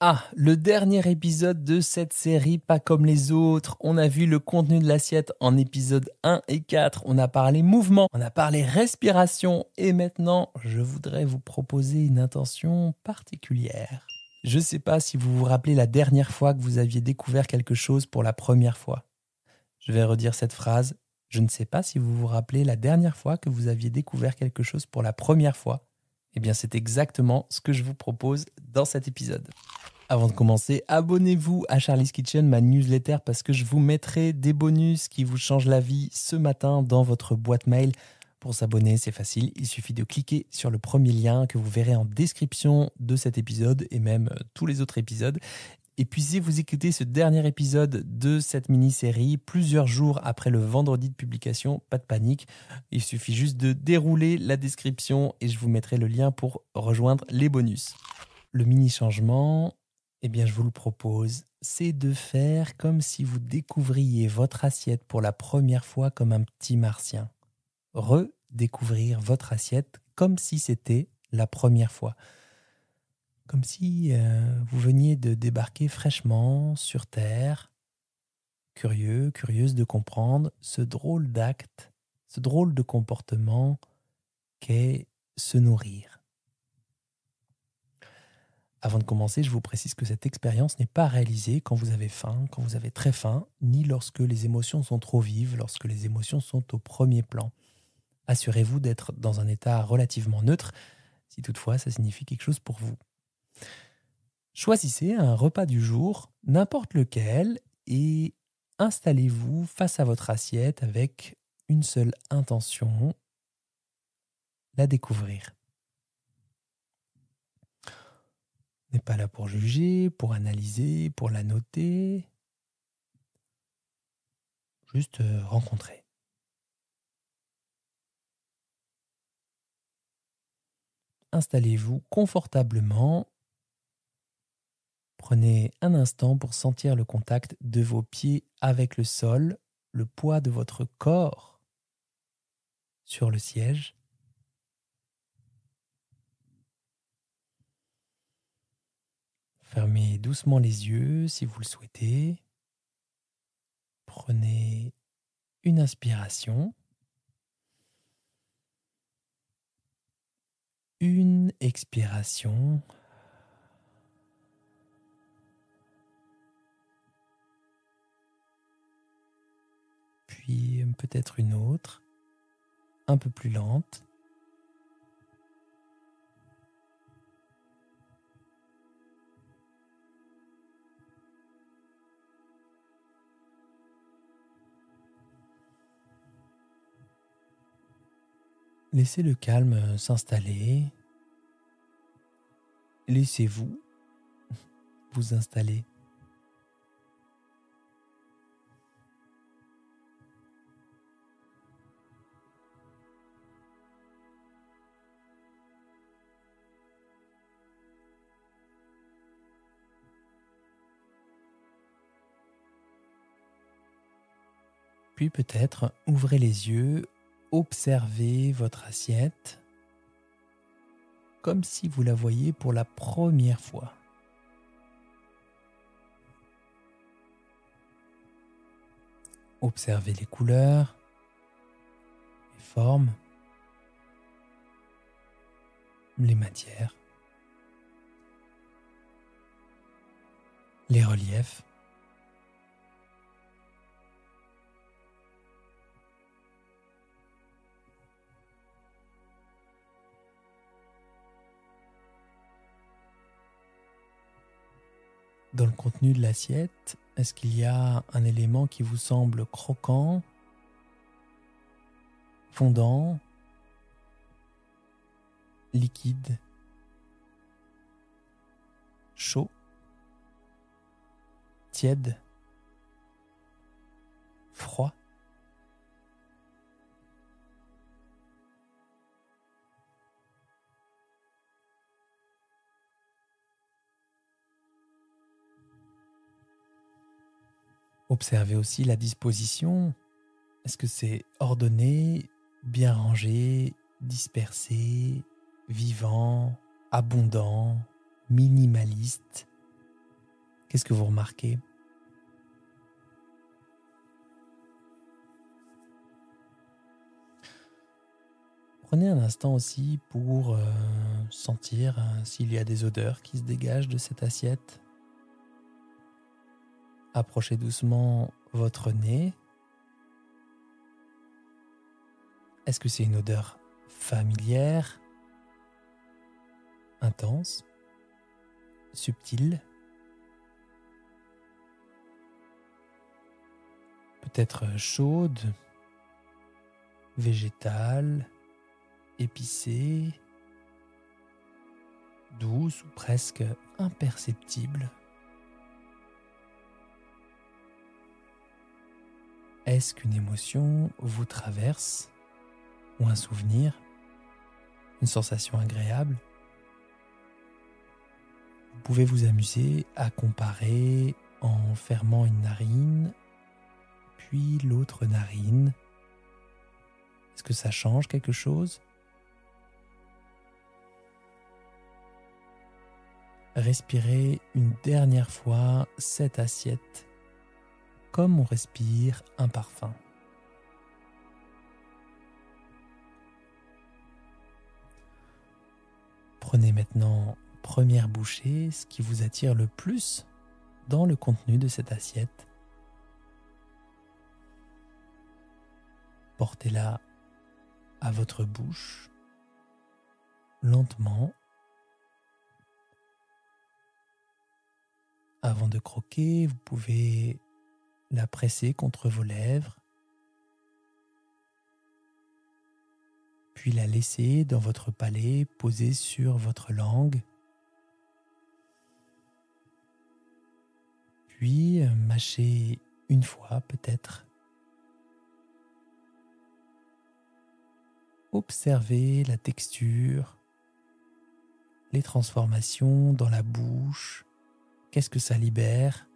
Ah, le dernier épisode de cette série, pas comme les autres. On a vu le contenu de l'assiette en épisode 1 et 4. On a parlé mouvement, on a parlé respiration. Et maintenant, je voudrais vous proposer une intention particulière. Je ne sais pas si vous vous rappelez la dernière fois que vous aviez découvert quelque chose pour la première fois. Je vais redire cette phrase. Je ne sais pas si vous vous rappelez la dernière fois que vous aviez découvert quelque chose pour la première fois. Eh bien, c'est exactement ce que je vous propose dans cet épisode. Avant de commencer, abonnez-vous à Charlie's Kitchen, ma newsletter, parce que je vous mettrai des bonus qui vous changent la vie ce matin dans votre boîte mail. Pour s'abonner, c'est facile, il suffit de cliquer sur le premier lien que vous verrez en description de cet épisode et même tous les autres épisodes. Et puis si vous écoutez ce dernier épisode de cette mini-série plusieurs jours après le vendredi de publication, pas de panique, il suffit juste de dérouler la description et je vous mettrai le lien pour rejoindre les bonus. Le mini-changement, eh bien je vous le propose, c'est de faire comme si vous découvriez votre assiette pour la première fois comme un petit martien. Redécouvrir votre assiette comme si c'était la première fois. Comme si vous veniez de débarquer fraîchement sur Terre, curieux, curieuse de comprendre ce drôle d'acte, ce drôle de comportement qu'est se nourrir. Avant de commencer, je vous précise que cette expérience n'est pas réalisée quand vous avez faim, quand vous avez très faim, ni lorsque les émotions sont trop vives, lorsque les émotions sont au premier plan. Assurez-vous d'être dans un état relativement neutre, si toutefois ça signifie quelque chose pour vous. Choisissez un repas du jour, n'importe lequel, et installez-vous face à votre assiette avec une seule intention, la découvrir. On n'est pas là pour juger, pour analyser, pour la noter, juste rencontrer. Installez-vous confortablement. Prenez un instant pour sentir le contact de vos pieds avec le sol, le poids de votre corps sur le siège. Fermez doucement les yeux si vous le souhaitez. Prenez une inspiration. Une expiration. Puis peut-être une autre, un peu plus lente. Laissez le calme s'installer. Laissez-vous vous installer. Puis peut-être ouvrez les yeux, observez votre assiette comme si vous la voyiez pour la première fois. Observez les couleurs, les formes, les matières, les reliefs. Dans le contenu de l'assiette, est-ce qu'il y a un élément qui vous semble croquant, fondant, liquide, chaud, tiède, froid? Observez aussi la disposition. Est-ce que c'est ordonné, bien rangé, dispersé, vivant, abondant, minimaliste? Qu'est-ce que vous remarquez ? Prenez un instant aussi pour sentir s'il y a des odeurs qui se dégagent de cette assiette. Approchez doucement votre nez. Est-ce que c'est une odeur familière, intense, subtile ? Peut-être chaude, végétale, épicée, douce ou presque imperceptible. Est-ce qu'une émotion vous traverse ou un souvenir, une sensation agréable ? Vous pouvez vous amuser à comparer en fermant une narine, puis l'autre narine. Est-ce que ça change quelque chose ? Respirez une dernière fois cette assiette comme on respire un parfum. Prenez maintenant première bouchée, ce qui vous attire le plus dans le contenu de cette assiette. Portez-la à votre bouche, lentement. Avant de croquer, vous pouvez la presser contre vos lèvres, puis la laisser dans votre palais posée sur votre langue, puis mâcher une fois peut-être. Observez la texture, les transformations dans la bouche. Qu'est-ce que ça libère ?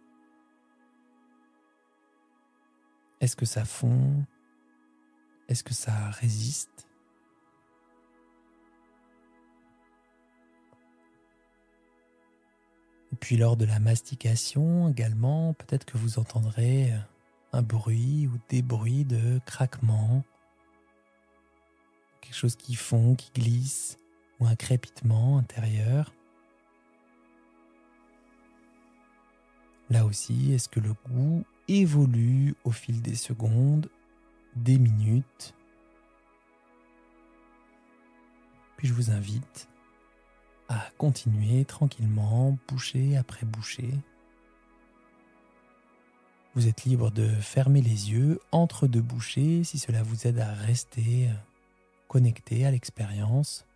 Est-ce que ça fond ? Est-ce que ça résiste ? Et puis lors de la mastication également, peut-être que vous entendrez un bruit ou des bruits de craquement, quelque chose qui fond, qui glisse, ou un crépitement intérieur. Là aussi, est-ce que le goût évolue au fil des secondes, des minutes ? Puis je vous invite à continuer tranquillement, bouchée après bouchée. Vous êtes libre de fermer les yeux entre deux bouchées si cela vous aide à rester connecté à l'expérience.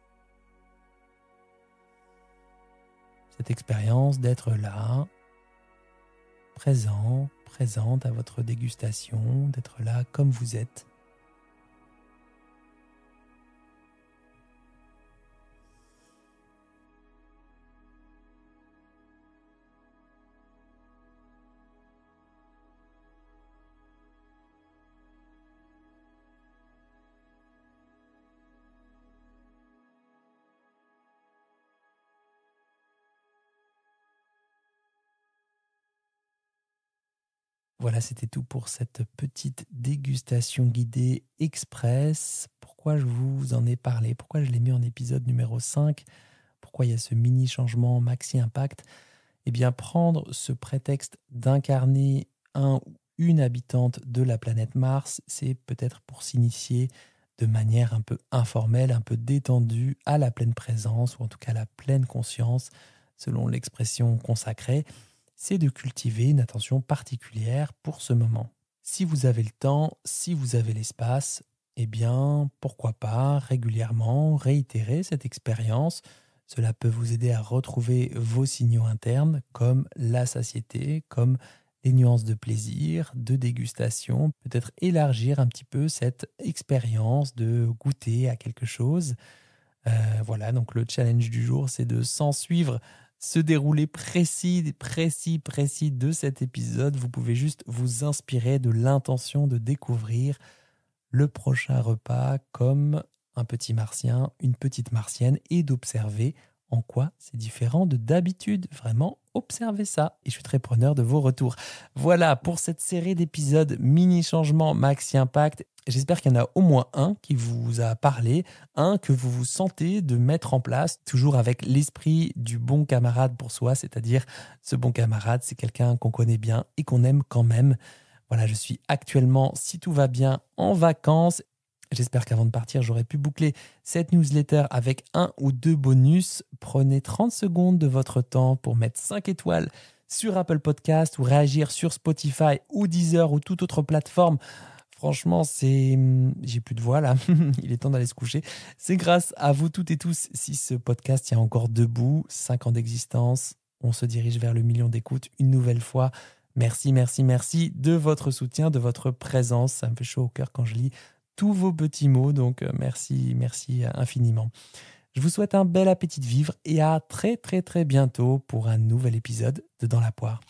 Cette expérience d'être là, présente à votre dégustation, d'être là comme vous êtes. Voilà, c'était tout pour cette petite dégustation guidée express. Pourquoi je vous en ai parlé ? Pourquoi je l'ai mis en épisode numéro 5 ? Pourquoi il y a ce mini changement maxi impact ? Eh bien, prendre ce prétexte d'incarner un ou une habitante de la planète Mars, c'est peut-être pour s'initier de manière un peu informelle, un peu détendue à la pleine présence, ou en tout cas à la pleine conscience, selon l'expression consacrée. C'est de cultiver une attention particulière pour ce moment. Si vous avez le temps, si vous avez l'espace, eh bien, pourquoi pas régulièrement réitérer cette expérience. Cela peut vous aider à retrouver vos signaux internes comme la satiété, comme les nuances de plaisir, de dégustation, peut-être élargir un petit peu cette expérience de goûter à quelque chose. Voilà, donc le challenge du jour, c'est de s'en suivre ce déroulé précis de cet épisode. Vous pouvez juste vous inspirer de l'intention de découvrir le prochain repas comme un petit martien, une petite martienne, et d'observer en quoi c'est différent de d'habitude. Vraiment, observez ça et je suis très preneur de vos retours. Voilà pour cette série d'épisodes mini changement maxi impact. J'espère qu'il y en a au moins un qui vous a parlé, un que vous vous sentez de mettre en place, toujours avec l'esprit du bon camarade pour soi, c'est-à-dire ce bon camarade, c'est quelqu'un qu'on connaît bien et qu'on aime quand même. Voilà, je suis actuellement, si tout va bien, en vacances. J'espère qu'avant de partir, j'aurai pu boucler cette newsletter avec 1 ou 2 bonus. Prenez 30 secondes de votre temps pour mettre 5 étoiles sur Apple Podcast ou réagir sur Spotify ou Deezer ou toute autre plateforme. Franchement, j'ai plus de voix là, il est temps d'aller se coucher. C'est grâce à vous toutes et tous si ce podcast tient encore debout, 5 ans d'existence, on se dirige vers le million d'écoutes une nouvelle fois. Merci, merci, merci de votre soutien, de votre présence. Ça me fait chaud au cœur quand je lis tous vos petits mots, donc merci, merci infiniment. Je vous souhaite un bel appétit de vivre et à très très très bientôt pour un nouvel épisode de Dans la poire.